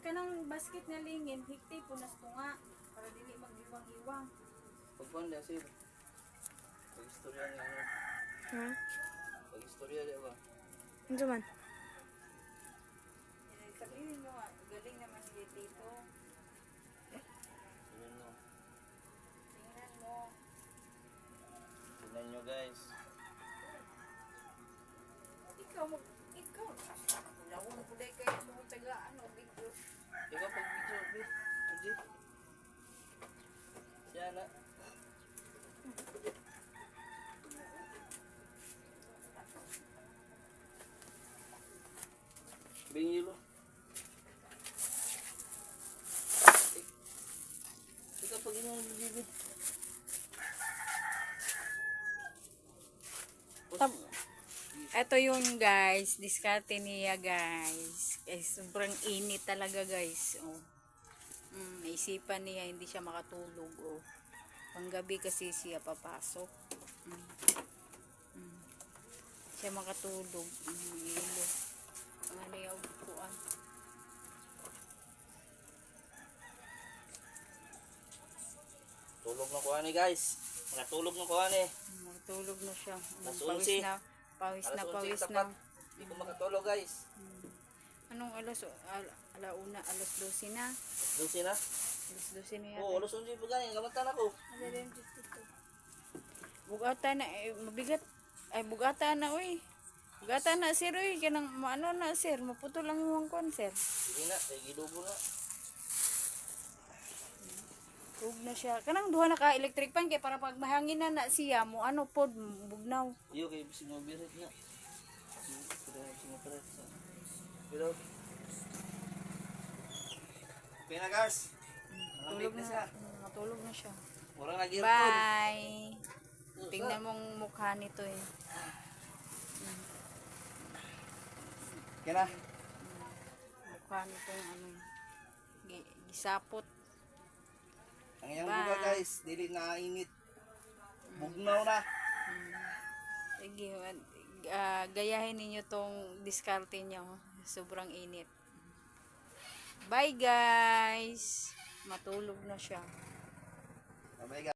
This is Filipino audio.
kanang basket nga lingin, hikti po nas tunga para dili mag-iwang-iwang. Pagpanda sir. Pag-istorya niya ano. Ha? Pag-istorya niya ba? Ano man? Sabihin mo, galing naman ni Tito. Tingnan mo. Tingnan mo. Tingnan nyo guys. Ikaw. Lawon po day kayo mo taga ano, video. Ikaw pag-video, be. Hindi. Siya na. Bingilo. Ikaw pag ino video. Ito yun guys, diskarte niya guys. Sobrang init talaga guys. Oh. Naisipan niya hindi siya makatulog. Oh. Panggabi kasi siya papasok. Siya makatulog. Ilo. Ang ano yung upuan. Tulog na kuha ni guys. Natulog na kuha ni. Matulog na siya. Alas Pawis 11. na. Pawis na, Alas 11 pawis na. tapat. Hindi ko makatulog guys. Anong alas? Alauna, alas 12 na. Lucy na? Alas 12 na yata. Oo, alas 11 pa gani. Kamantan ako. Bugata na, mabigat. Ay, bugata na, uy. Bugata na, sir, uy. Kanang, ano na, sir. Maputo lang yung kon, sir. Sige na, ay gidugo na. Tug na siya. Kanang duha na ka electric fan kay para pag mahangin na siya mo ano pod bugnaw. Iyo kay bisig mo birit na. Pero Pinagas. Tulog na siya. Matulog na siya. Mura nag-earphone. Bye. Tingnan mong mukha nito eh. Kena. Mukha nito yung ano. Gisapot. Ang iyang buga guys, dili na init. Bugnaw na. Sige, gayahin ninyo tong diskarte nyo. Sobrang init. Bye guys. Matulog na siya. Bye guys.